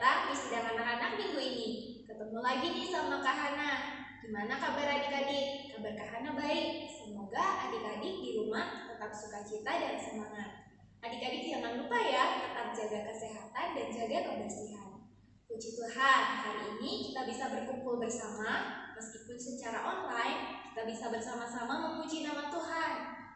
datang di sidang anak-anak minggu ini. Ketemu lagi nih sama Kak Hana. Gimana kabar adik-adik? Kabar Kak Hana baik. Semoga adik-adik di rumah tetap sukacita dan semangat. Adik-adik jangan lupa ya, tetap jaga kesehatan dan jaga kebersihan. Puji Tuhan, hari ini kita bisa berkumpul bersama, meskipun secara online, kita bisa bersama-sama memuji nama Tuhan.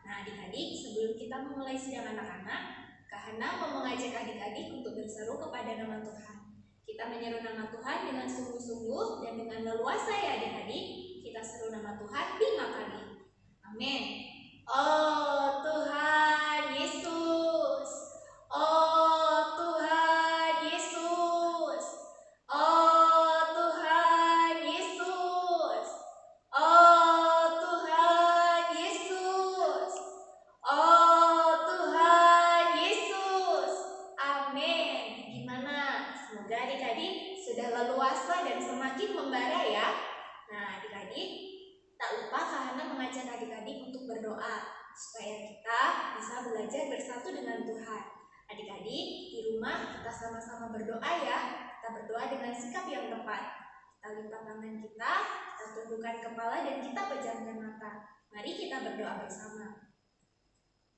Nah adik-adik, sebelum kita memulai sidang anak-anak, Kak Hana mau mengajak adik-adik untuk berseru kepada nama Tuhan. Kita menyeru nama Tuhan dengan sungguh-sungguh dan dengan leluasa ya adik-adik. Kita seru nama Tuhan 5 kali. Amin. Oh Tuhan Yesus, oh Tuhan Yesus, oh Tuhan Yesus, oh Tuhan Yesus, oh Tuhan Yesus. Amin. Gimana? Semoga adik-adik sudah leluasa dan semakin membara ya. Nah adik-adik, tak lupa Kak Hana mengajak adik-adik untuk berdoa supaya kita bisa belajar bersatu dengan Tuhan. Adik-adik, di rumah kita sama-sama berdoa ya. Kita berdoa dengan sikap yang tepat. Kita lipat tangan kita tundukkan kepala dan kita pejamkan mata. Mari kita berdoa bersama.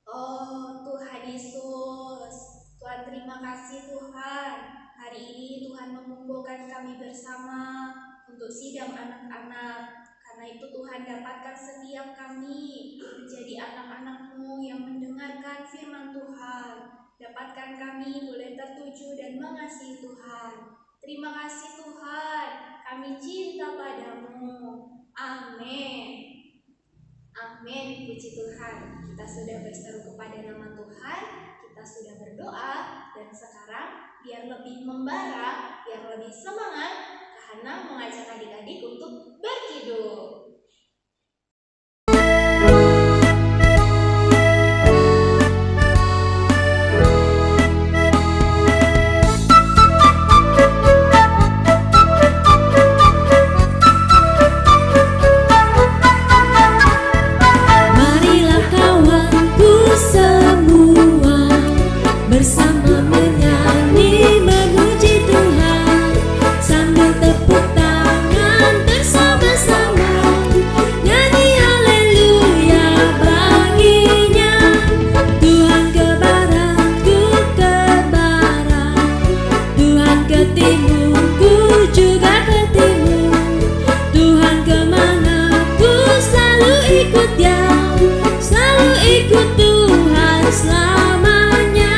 Oh Tuhan Yesus, Tuhan terima kasih Tuhan. Hari ini Tuhan mengumpulkan kami bersama untuk sidang anak-anak. Karena itu Tuhan dapatkan setiap kami menjadi anak-anak-Mu yang mendengarkan firman Tuhan. Dapatkan kami boleh tertuju dan mengasihi Tuhan. Terima kasih Tuhan, kami cinta padamu. Amin. Amin, puji Tuhan. Kita sudah berseru kepada nama Tuhan, kita sudah berdoa, dan sekarang biar lebih membara, biar lebih semangat, Kak Hana mengajak adik-adik untuk berkidung. Marilah kawanku semua bersama menyanyi memuji Tuhan sambil tepuk tangan bersama-sama nyanyi haleluya baginya. Tuhan ke barat, ku ke barat, Tuhan ke timur, ku juga ke timur. Tuhan kemana ku selalu ikut Dia, selalu ikut Tuhan selamanya.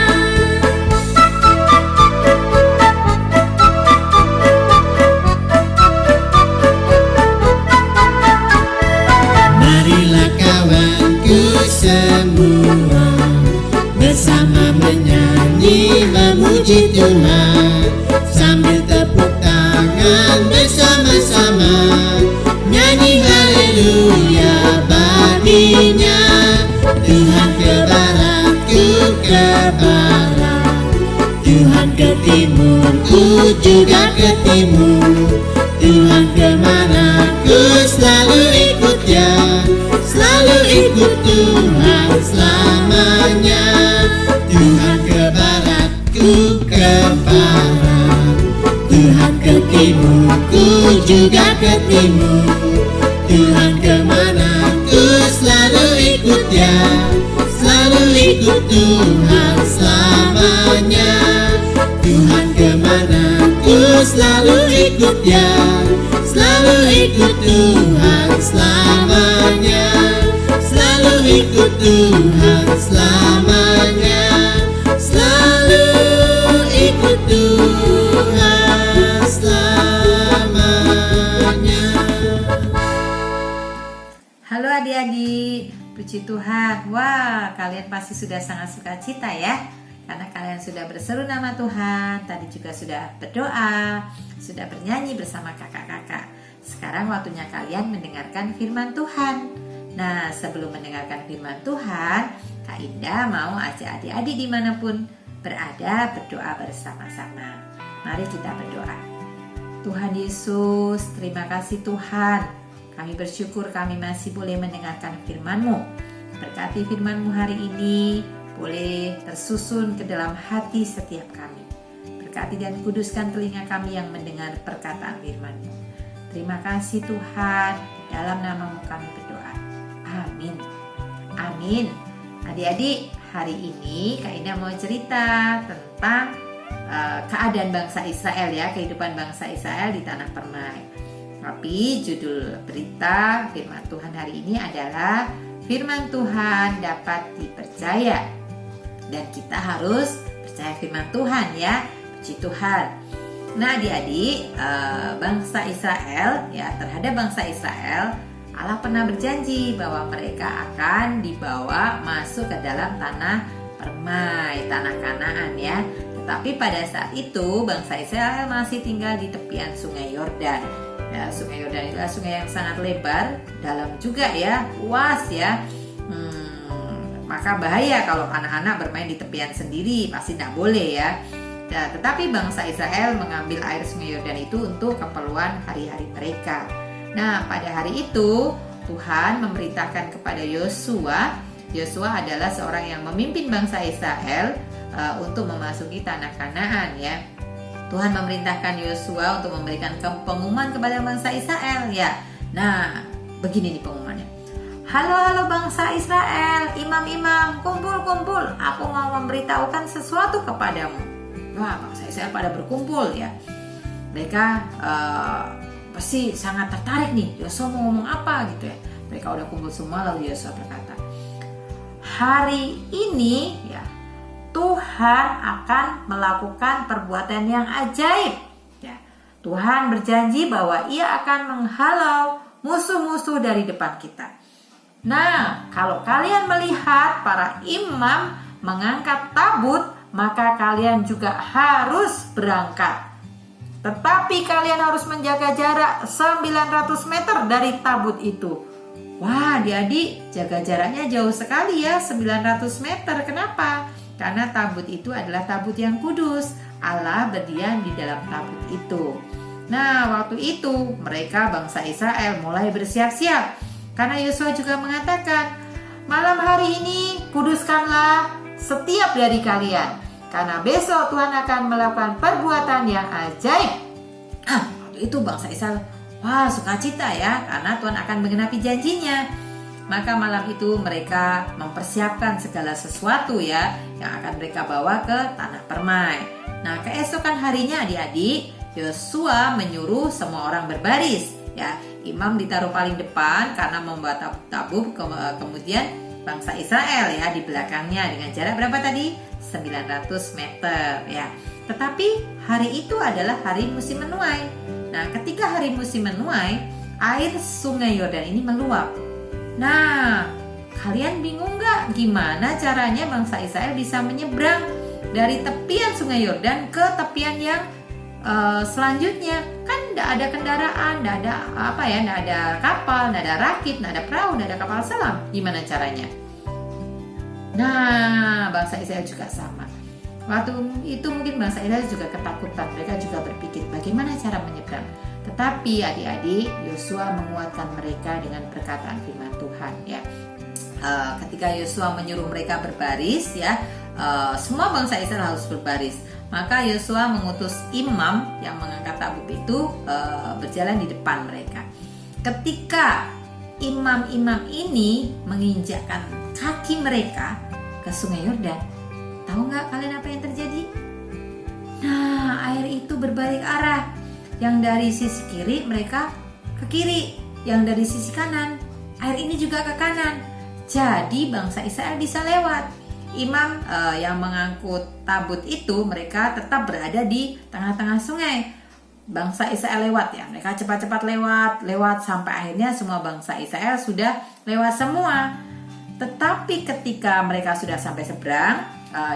Marilah kawanku semua bersama menyanyi memuji Tuhan sambil tepuk tangan bersama-sama nyanyi haleluya baginya. Tuhan ke barat, ku ke barat, Tuhan ke timur, ku juga ke timur. Tuhan kemana ku selalu ikut Dia, selalu ikut Tuhan selamanya. Tuhan ke barat, ku ke barat, Tuhan ke timur, ku juga ke timur. Tuhan kemana ku selalu ikut Dia, selalu ikut Tuhan selamanya. Tuhan kemana ku selalu ikut Dia, selalu ikut Tuhan selamanya, selalu ikut Tuhan selamanya, selalu ikut Tuhan selamanya. Halo adik-adik, puji Tuhan. Wah, kalian pasti sudah sangat sukacita ya, karena kalian sudah berseru nama Tuhan. Tadi juga sudah berdoa, sudah bernyanyi bersama kakak-kakak. Sekarang waktunya kalian mendengarkan firman Tuhan. Nah, sebelum mendengarkan firman Tuhan, Kak Indah mau ajak adik-adik dimanapun berada berdoa bersama-sama. Mari kita berdoa. Tuhan Yesus, terima kasih Tuhan. Kami bersyukur kami masih boleh mendengarkan firman-Mu. Berkati firman-Mu hari ini boleh tersusun ke dalam hati setiap kami. Berkati dan kuduskan telinga kami yang mendengar perkataan firman-Mu. Terima kasih Tuhan, dalam nama-Mu kami berdoa. Amin. Amin. Adik-adik, hari ini Kak Indah mau cerita tentang keadaan bangsa Israel ya, kehidupan bangsa Israel di tanah permai. Tapi judul berita firman Tuhan hari ini adalah firman Tuhan dapat dipercaya. Dan kita harus percaya firman Tuhan ya, puji Tuhan. Nah adik-adik, bangsa Israel ya, terhadap bangsa Israel Allah pernah berjanji bahwa mereka akan dibawa masuk ke dalam tanah permai, tanah Kanaan ya. Tetapi pada saat itu bangsa Israel masih tinggal di tepian sungai Yordan. Ya, sungai Yordan adalah sungai yang sangat lebar, dalam juga ya, luas ya. Maka bahaya kalau anak-anak bermain di tepian sendiri, pasti tidak boleh ya. Nah, tetapi bangsa Israel mengambil air sungai Yordan itu untuk keperluan hari-hari mereka. Nah, pada hari itu Tuhan memerintahkan kepada Yosua. Yosua adalah seorang yang memimpin bangsa Israel untuk memasuki tanah Kanaan ya. Tuhan memerintahkan Yosua untuk memberikan pengumuman kepada bangsa Israel ya. Nah, begini nih pengumumannya. Halo bangsa Israel, imam-imam, kumpul-kumpul. Aku mau memberitahukan sesuatu kepadamu. Wah, bangsa Israel pada berkumpul ya. Mereka pasti sangat tertarik nih. Yosua mau ngomong apa gitu ya. Mereka udah kumpul semua, lalu Yosua berkata, hari ini ya Tuhan akan melakukan perbuatan yang ajaib. Ya, Tuhan berjanji bahwa Ia akan menghalau musuh-musuh dari depan kita. Nah, kalau kalian melihat para imam mengangkat tabut, maka kalian juga harus berangkat. Tetapi kalian harus menjaga jarak 900 meter dari tabut itu. Wah, adik-adik, jaga jaraknya jauh sekali ya, 900 meter. Kenapa? Karena tabut itu adalah tabut yang kudus. Allah berdiam di dalam tabut itu. Nah, waktu itu mereka bangsa Israel mulai bersiap-siap. Karena Yosua juga mengatakan, malam hari ini kuduskanlah setiap dari kalian. Karena besok Tuhan akan melakukan perbuatan yang ajaib. Waktu itu bangsa Israel, wah sukacita ya, karena Tuhan akan menggenapi janjinya. Maka malam itu mereka mempersiapkan segala sesuatu ya, yang akan mereka bawa ke tanah permai. Nah, keesokan harinya adik-adik, Yosua menyuruh semua orang berbaris ya. Imam ditaruh paling depan karena membawa tabut, kemudian bangsa Israel ya di belakangnya dengan jarak berapa tadi? 900 meter ya. Tetapi hari itu adalah hari musim menuai. Nah, ketika hari musim menuai, air sungai Yordan ini meluap. Nah, kalian bingung gak gimana caranya bangsa Israel bisa menyeberang dari tepian sungai Yordan ke tepian yang selanjutnya? Kan tidak ada kendaraan, tidak ada kapal, tidak ada rakit, tidak ada perahu, tidak ada kapal selam. Gimana caranya? Nah, bangsa Israel juga sama. Waktu itu mungkin bangsa Israel juga ketakutan. Mereka juga berpikir bagaimana cara menyeberang. Tetapi adik-adik, Yosua menguatkan mereka dengan perkataan firman Tuhan ya. Ketika Yosua menyuruh mereka berbaris ya, semua bangsa Israel harus berbaris. Maka Yosua mengutus imam yang mengangkat tabut itu berjalan di depan mereka. Ketika imam-imam ini menginjakkan kaki mereka ke sungai Yordan, tahu nggak kalian apa yang terjadi? Nah, air itu berbalik arah. Yang dari sisi kiri mereka ke kiri, yang dari sisi kanan air ini juga ke kanan. Jadi bangsa Israel bisa lewat. Imam yang mengangkut tabut itu mereka tetap berada di tengah-tengah sungai. Bangsa Israel lewat ya, mereka cepat-cepat lewat sampai akhirnya semua bangsa Israel sudah lewat semua. Tetapi ketika mereka sudah sampai seberang,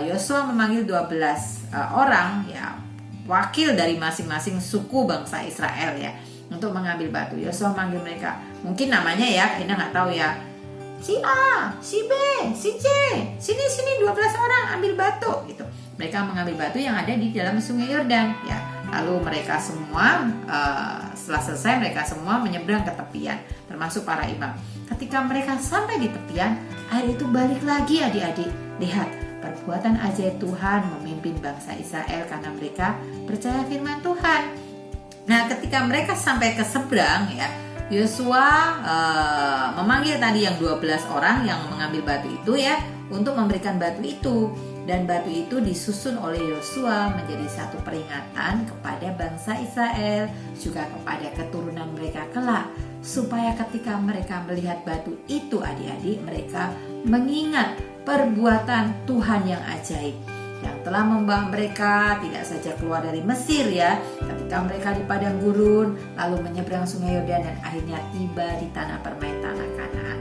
Yosua memanggil 12 orang ya, wakil dari masing-masing suku bangsa Israel ya, untuk mengambil batu. Yosua memanggil mereka, mungkin namanya ya, Ina nggak tahu ya, si A, si B, si C, sini 12 orang ambil batu gitu. Mereka mengambil batu yang ada di dalam sungai Yordan ya. Lalu mereka semua setelah selesai mereka semua menyeberang ke tepian, termasuk para imam. Ketika mereka sampai di tepian, air itu balik lagi adik-adik. Lihat, perbuatan ajaib Tuhan memimpin bangsa Israel karena mereka percaya firman Tuhan. Nah, ketika mereka sampai ke seberang ya, Yosua memanggil tadi yang 12 orang yang mengambil batu itu ya untuk memberikan batu itu, dan batu itu disusun oleh Yosua menjadi satu peringatan kepada bangsa Israel juga kepada keturunan mereka kelak, supaya ketika mereka melihat batu itu adik-adik, mereka mengingat perbuatan Tuhan yang ajaib yang telah membawa mereka tidak saja keluar dari Mesir ya, ketika mereka di padang gurun, lalu menyeberang sungai Yordan dan akhirnya tiba di tanah permai, tanah Kanaan.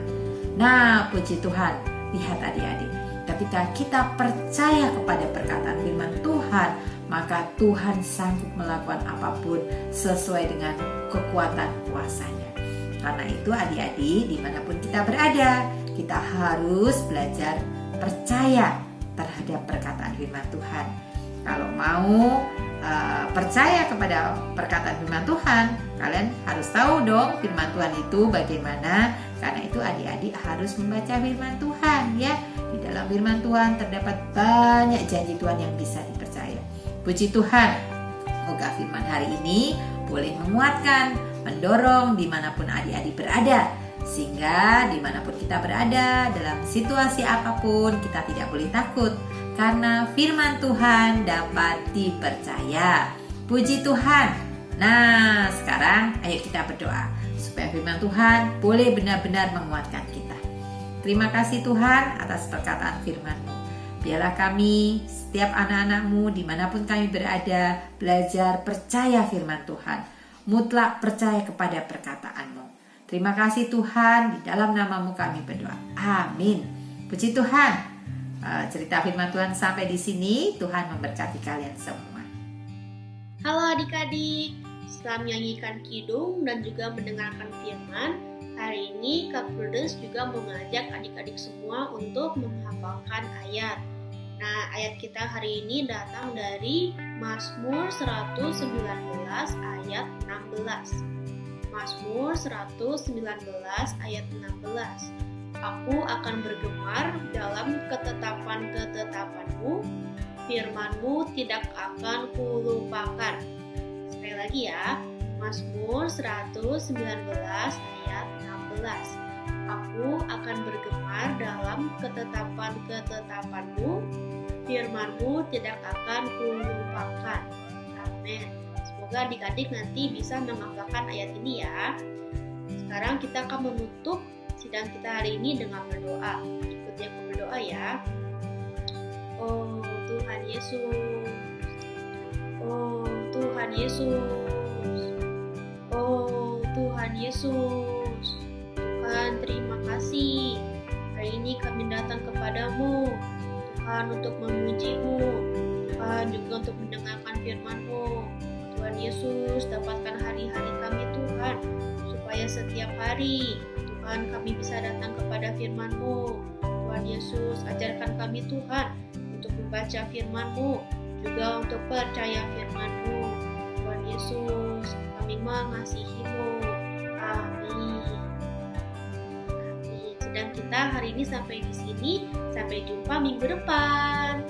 Nah, puji Tuhan, lihat adik-adik, ketika kita percaya kepada perkataan firman Tuhan, maka Tuhan sanggup melakukan apapun sesuai dengan kekuatan kuasa-Nya. Karena itu adik-adik, dimanapun kita berada, kita harus belajar percaya terhadap perkataan firman Tuhan. Kalau mau percaya kepada perkataan firman Tuhan, kalian harus tahu dong firman Tuhan itu bagaimana. Karena itu adik-adik harus membaca firman Tuhan ya. Di dalam firman Tuhan terdapat banyak janji Tuhan yang bisa dipercaya. Puji Tuhan, semoga firman hari ini boleh menguatkan, mendorong dimanapun adik-adik berada, sehingga dimanapun kita berada, dalam situasi apapun kita tidak boleh takut, karena firman Tuhan dapat dipercaya. Puji Tuhan. Nah, sekarang ayo kita berdoa supaya firman Tuhan boleh benar-benar menguatkan kita. Terima kasih Tuhan atas perkataan firman-Mu. Biarlah kami, setiap anak-anak-Mu dimanapun kami berada, belajar percaya firman Tuhan, mutlak percaya kepada perkataan-Mu. Terima kasih Tuhan, di dalam nama-Mu kami berdoa. Amin. Puji Tuhan. Cerita firman Tuhan sampai di sini. Tuhan memberkati kalian semua. Halo adik-adik, setelah menyanyikan kidung dan juga mendengarkan firman, hari ini Kak Prudence juga mengajak adik-adik semua untuk menghafalkan ayat. Nah, ayat kita hari ini datang dari Mazmur 119 ayat 16. Mazmur 119 ayat 16. Aku akan bergemar dalam ketetapan-ketetapan-Mu, firman-Mu tidak akan kulupakan. Sekali lagi ya, Mazmur 119 ayat 16. Aku akan bergemar dalam ketetapan-ketetapan-Mu, firman-Mu tidak akan kulupakan. Amin. Semoga adik-adik nanti bisa menghafalkan ayat ini ya. Sekarang kita akan menutup sidang kita hari ini dengan berdoa. Ikuti aku berdoa ya. Oh Tuhan Yesus, oh Tuhan Yesus, oh Tuhan Yesus. Tuhan, terima kasih. Hari ini kami datang kepadamu, Tuhan, untuk memuji-Mu, Tuhan, juga untuk mendengarkan firman-Mu. Tuhan Yesus, dapatkan hari-hari kami Tuhan, supaya setiap hari Tuhan kami bisa datang kepada firman-Mu. Tuhan Yesus, ajarkan kami Tuhan untuk membaca firman-Mu, juga untuk percaya firman-Mu. Tuhan Yesus, kami mengasihi-Mu. Amin. Amin. Sedang kita hari ini sampai di sini. Sampai jumpa minggu depan.